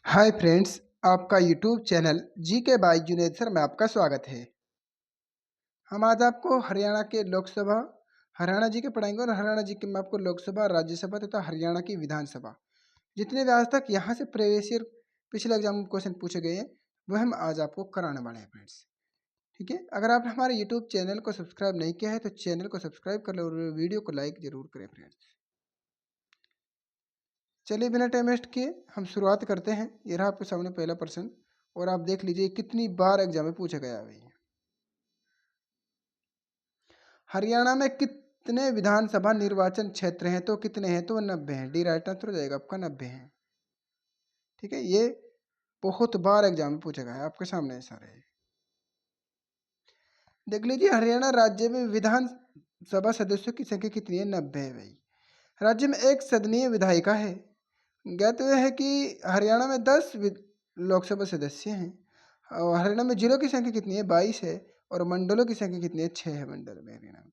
Hi friends, आपका YouTube channel जी के by Junaid sir में आपका स्वागत है। हम आज आपको हरियाणा के लोकसभा हरियाणा जी के पढ़ाएंगे और हरियाणा जी के में आपको लोकसभा, राज्यसभा तथा हरियाणा की विधानसभा जितने भी आज तक यहाँ से प्रीवियस ईयर पिछले एग्जाम में क्वेश्चन पूछे गए हैं वह हम आज आपको कराने वाले हैं फ्रेंड्स। ठीक है, अगर आपने हमारे यूट्यूब चैनल को सब्सक्राइब नहीं किया है तो चैनल को सब्सक्राइब कर लो और वीडियो को लाइक जरूर करें फ्रेंड्स। चलिए बिना टाइम वेस्ट किए हम शुरुआत करते हैं। ये रहा आपके सामने पहला प्रश्न और आप देख लीजिए कितनी बार एग्जाम में पूछा गया है। हरियाणा में कितने विधानसभा निर्वाचन क्षेत्र हैं? तो कितने हैं? तो 90 हैं। डी राइट आंसर हो जाएगा आपका 90 है। ठीक है, ये बहुत बार एग्जाम में पूछा गया है, आपके सामने सारे देख लीजिए। हरियाणा राज्य में विधानसभा सदस्यों की संख्या कितनी है? 90 है भाई। राज्य में एक सदनीय विधायिका है। ज्ञात यह है कि हरियाणा में 10 लोकसभा सदस्य हैं और हरियाणा में जिलों की संख्या कितनी है? 22 है और मंडलों की संख्या कितनी है? 6 है मंडल में हरियाणा में।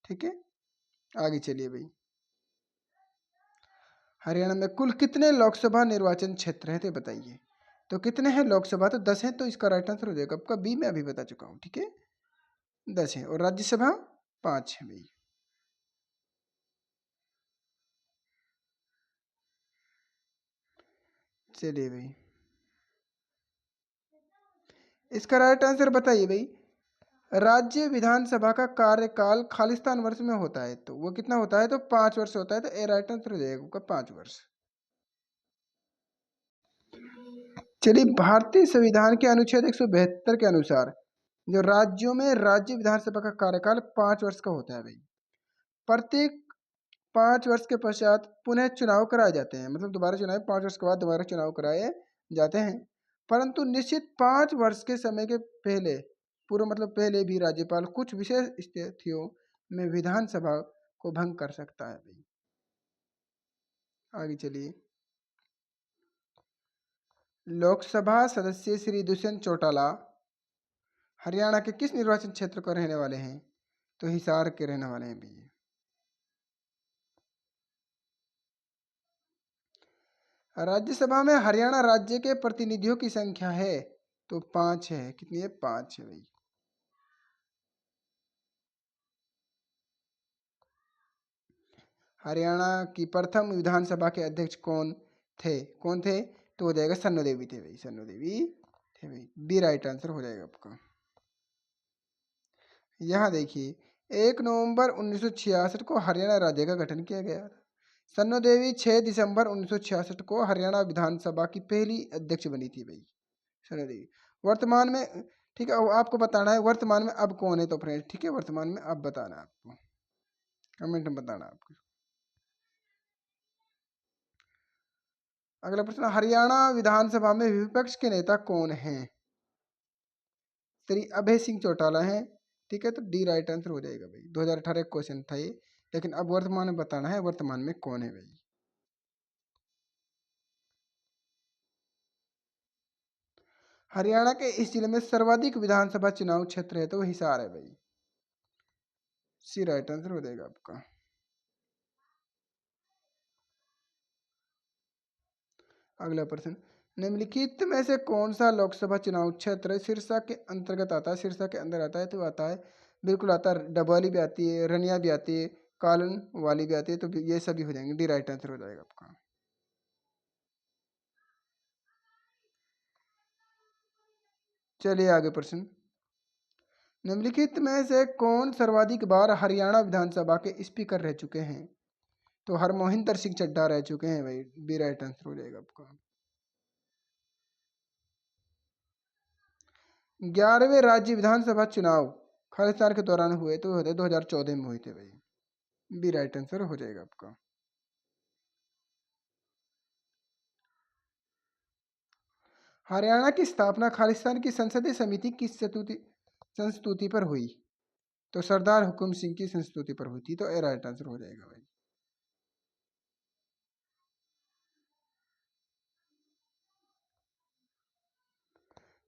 ठीक है, आगे चलिए भाई। हरियाणा में कुल कितने लोकसभा निर्वाचन क्षेत्र हैं? तो बताइए। तो कितने हैं लोकसभा? तो 10 हैं, तो इसका राइट आंसर हो जाएगा आपका बी। मैं अभी बता चुका हूँ। ठीक है, 10 है और राज्यसभा 5 है भाई। चलिए भाई, इसका राइट आंसर बताइए भाई। राज्य विधानसभा का कार्यकाल खालिस्तान वर्ष में होता है तो वो कितना होता है? तो 5 वर्ष होता है। तो ए राइट आंसर हो जाएगा आपका 5 वर्ष। चलिए, भारतीय संविधान के अनुच्छेद 172 के अनुसार जो राज्यों में राज्य विधानसभा का कार्यकाल 5 वर्ष का होता है भाई। प्रत्येक 5 वर्ष के पश्चात पुनः चुनाव कराए जाते हैं, मतलब दोबारा चुनाव 5 वर्ष के बाद दोबारा चुनाव कराए जाते हैं। परंतु निश्चित 5 वर्ष के समय के पहले पूर्व मतलब पहले भी राज्यपाल कुछ विशेष स्थितियों में विधानसभा को भंग कर सकता है भाई। आगे चलिए। लोकसभा सदस्य श्री दुष्यंत चौटाला हरियाणा के किस निर्वाचन क्षेत्र को रहने वाले हैं? तो हिसार के रहने वाले हैं भैया। राज्यसभा में हरियाणा राज्य के प्रतिनिधियों की संख्या है तो 5 है। कितनी है? 5 है भाई। हरियाणा की प्रथम विधानसभा के अध्यक्ष कौन थे? कौन थे? तो हो जाएगा सन्नो देवी थे भाई। सन्नो देवी थे भाई। बी राइट आंसर हो जाएगा आपका। यहाँ देखिए, 1 नवंबर 1966 को हरियाणा राज्य का गठन किया गया था। सन्नो देवी 6 दिसंबर 1966 को हरियाणा विधानसभा की पहली अध्यक्ष बनी थी भाई। सन्नो देवी वर्तमान में, ठीक है, अब आपको बताना है वर्तमान में अब कौन है। तो फ्रेंड ठीक है, वर्तमान में अब बताना है आपको, कमेंट में बताना है आपको। अगला प्रश्न, हरियाणा विधानसभा में विपक्ष के नेता कौन हैं? श्री अभय सिंह चौटाला हैं। ठीक है, तो डी राइट आंसर हो जाएगा भाई। 2018 क्वेश्चन था ये, लेकिन अब वर्तमान में बताना है वर्तमान में कौन है भाई। हरियाणा के इस जिले में सर्वाधिक विधानसभा चुनाव क्षेत्र है तो वो हिसार है भाई। सी राइट आंसर हो जाएगा आपका। अगला प्रश्न, निम्नलिखित में से कौन सा लोकसभा चुनाव क्षेत्र सिरसा के अंतर्गत आता है? सिरसा के अंदर आता है तो आता है, बिल्कुल आता है। डबवाली भी आती है, रनिया भी आती है, कालन वाली भी आती है, तो ये सभी हो जाएंगे। डी राइट आंसर हो जाएगा आपका। चलिए आगे प्रश्न, निम्नलिखित में से कौन सर्वाधिक बार हरियाणा विधानसभा के स्पीकर रह चुके हैं? तो हरमोहिंदर सिंह चड्ढा रह चुके हैं भाई। बी राइट आंसर हो जाएगा आपका। 11वें राज्य विधानसभा चुनाव खालिस्तान के दौरान हुए तो होते 2014 में हुए थे भाई। बी राइट आंसर हो जाएगा आपका। हरियाणा की स्थापना खालिस्तान की संसदीय समिति की संस्तुति पर हुई? तो सरदार हुकुम सिंह की संस्तुति पर हुई थी, तो ए राइट आंसर हो जाएगा भाई।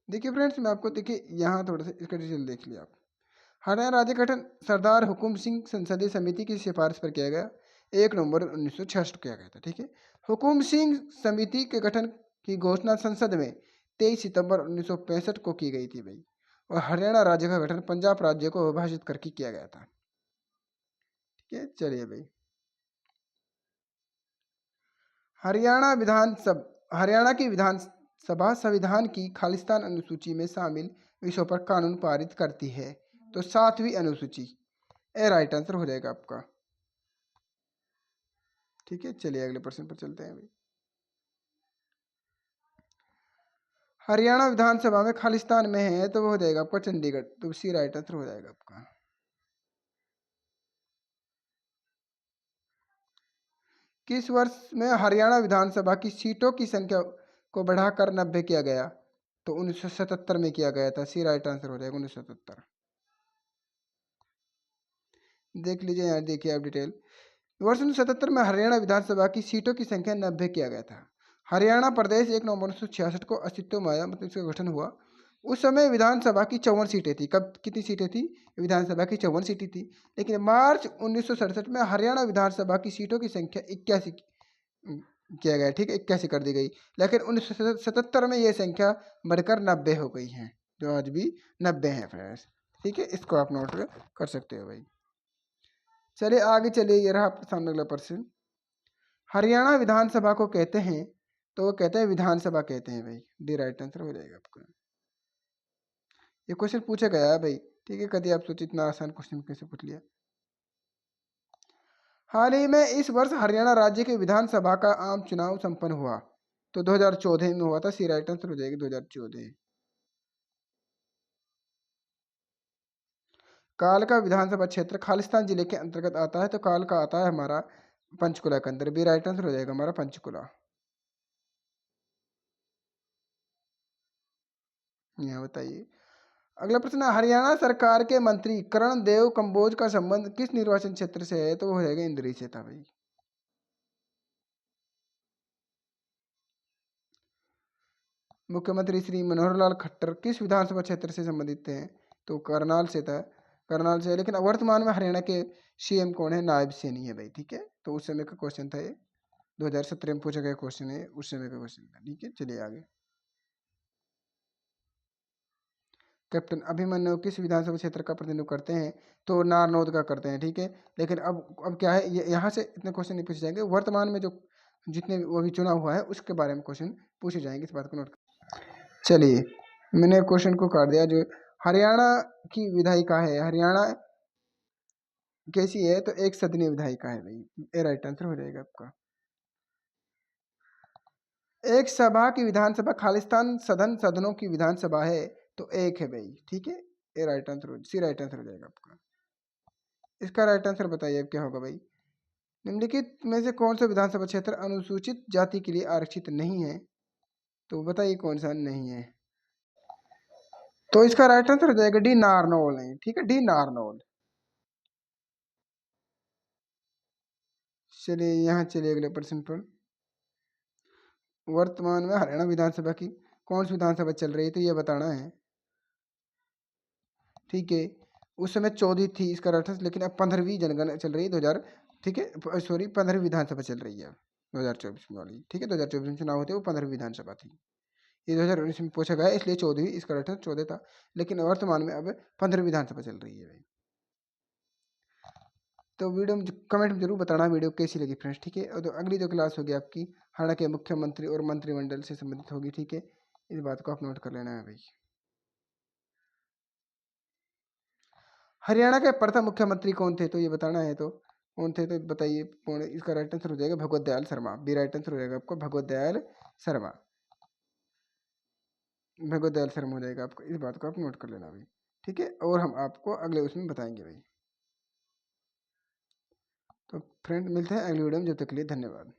देखिए फ्रेंड्स, मैं आपको देखिए यहाँ थोड़ा सा इसका डिटेल देख लिया आप। हरियाणा राज्य गठन सरदार हुकुम सिंह संसदीय समिति की सिफारिश पर किया गया। 1 नवंबर 1966 किया गया था। ठीक है, हुकुम सिंह समिति के गठन की घोषणा संसद में 23 सितंबर 1965 को की गई थी भाई। और हरियाणा राज्य का गठन पंजाब राज्य को विभाजित करके किया गया था। ठीक है, चलिए भाई। हरियाणा की विधानसभा संविधान की खालिस्तान अनुसूची में शामिल विषयों पर कानून पारित करती है। तो 7वीं अनुसूची ए राइट आंसर हो जाएगा आपका। ठीक है, चलिए अगले प्रश्न पर चलते हैं भाई। हरियाणा विधानसभा में खालिस्तान में है तो वो हो जाएगा आपका चंडीगढ़। तो सी राइट आंसर हो जाएगा आपका। किस वर्ष में हरियाणा विधानसभा की सीटों की संख्या को बढ़ाकर 90 किया गया? तो 1977 में किया गया था। सी राइट आंसर हो जाएगा 1977। देख लीजिए यहाँ, देखिए आप डिटेल। वर्ष 1977 में हरियाणा विधानसभा की सीटों की संख्या 90 किया गया था। हरियाणा प्रदेश 1 नवंबर 1966 को अस्तित्व में आया, मतलब इसका गठन हुआ। उस समय विधानसभा की 54 सीटें थी। कब कितनी सीटें थी? विधानसभा की 54 सीटें थी। लेकिन मार्च 1967 में हरियाणा विधानसभा की सीटों की संख्या 81 किया गया। ठीक है, 81 कर दी गई। लेकिन 1977 में ये संख्या बढ़कर 90 हो गई है, जो आज भी 90 है फ्रेंड्स। ठीक है, इसको आप नोट कर सकते हो भाई। चलिए आगे चलिए, ये रहा आपके सामने अगला प्रश्न। हरियाणा विधानसभा को कहते हैं तो वो कहते हैं विधानसभा कहते हैं भाई। डी राइट आंसर हो जाएगा आपका। ये क्वेश्चन पूछा गया है भाई। ठीक है, कभी आप सोचिए इतना आसान क्वेश्चन कैसे पूछ लिया। हाल ही में इस वर्ष हरियाणा राज्य के विधानसभा का आम चुनाव संपन्न हुआ। तो 2014 में हुआ था। सी राइट आंसर हो जाएगी 2014। कालका विधानसभा क्षेत्र खालिस्तान जिले के अंतर्गत आता है। तो कालका आता है हमारा पंचकुला के अंदर। बी राइट आंसर हो जाएगा हमारा पंचकुला। यहाँ बताइए अगला प्रश्न है, हरियाणा सरकार के मंत्री कर्ण देव कंबोज का संबंध किस निर्वाचन क्षेत्र से है? तो वो हो जाएगा इंद्री से था भाई। मुख्यमंत्री श्री मनोहर लाल खट्टर किस विधानसभा क्षेत्र से संबंधित हैं? तो करनाल से था। करनाल से। लेकिन वर्तमान में हरियाणा के सीएम कौन है? नायब सैनी है भाई। ठीक है, तो उस समय का क्वेश्चन था ये। 2017 में पूछा गया क्वेश्चन है, उस समय का क्वेश्चन था। ठीक है, चलिए आगे। कैप्टन अभिमन्यु किस विधानसभा क्षेत्र का प्रतिनिधित्व करते हैं? तो नारनौद का करते हैं। ठीक है, लेकिन अब क्या है, यहाँ से इतने क्वेश्चन नहीं पूछे जाएंगे। वर्तमान में जो जितने वो अभी चुनाव हुआ है उसके बारे में क्वेश्चन पूछे जाएंगे, इस बात को नोट कर। चलिए, मैंने क्वेश्चन को काट दिया। जो हरियाणा की विधायिका है, हरियाणा कैसी है? तो एक सदनीय विधायिका है भाई। ए राइट आंसर हो जाएगा आपका। एक सभा की विधानसभा खालिस्तान सदन सदनों की विधानसभा है। तो एक है भाई। ठीक है, A right answer C right answer हो जाएगा आपका। इसका राइट आंसर बताइए अब क्या होगा भाई। निम्नलिखित में से कौन सा विधानसभा क्षेत्र अनुसूचित जाति के लिए आरक्षित नहीं है? तो बताइए कौन सा नहीं है। तो इसका राइट आंसर हो जाएगा डी नारनौल नहीं। ठीक है, डी नारनौल। चलिए यहाँ चलिए अगले प्रश्न पर। वर्तमान में हरियाणा विधानसभा की कौन सी विधानसभा चल रही है? तो ये बताना है। ठीक है, उस समय 14 थी इसका रेफरेंस, लेकिन अब 15वीं जनगणना चल रही है 2000। ठीक है, सॉरी 15वीं विधानसभा चल रही है 2024 में वाली। ठीक है, 2024 में चुनाव होते वो 15वीं विधानसभा थी। ये 2019 में पूछा गया इसलिए 14वीं, इसका रेफरेंस 14 था। लेकिन वर्तमान में अब 15वीं विधानसभा चल रही है भाई। तो वीडियो में कमेंट में जरूर बताना वीडियो कैसी लगी फ्रेंड्स। ठीक है, और तो अगली जो क्लास होगी आपकी हरियाणा के मुख्यमंत्री और मंत्रिमंडल से संबंधित होगी। ठीक है, इस बात को आप नोट कर लेना है भाई। हरियाणा के प्रथम मुख्यमंत्री कौन थे? तो ये बताना है। तो कौन थे तो बताइए। कौन? इसका राइट आंसर हो जाएगा Bhagwat Dayal Sharma. B right answer हो जाएगा आपको भगवत दयाल शर्मा। भगवत दयाल शर्मा हो जाएगा आपको। इस बात को आप नोट कर लेना भाई। ठीक है, और हम आपको अगले उसमें बताएंगे भाई। तो फ्रेंड मिलते हैं अगली वीडियो में, जब तक के लिए धन्यवाद।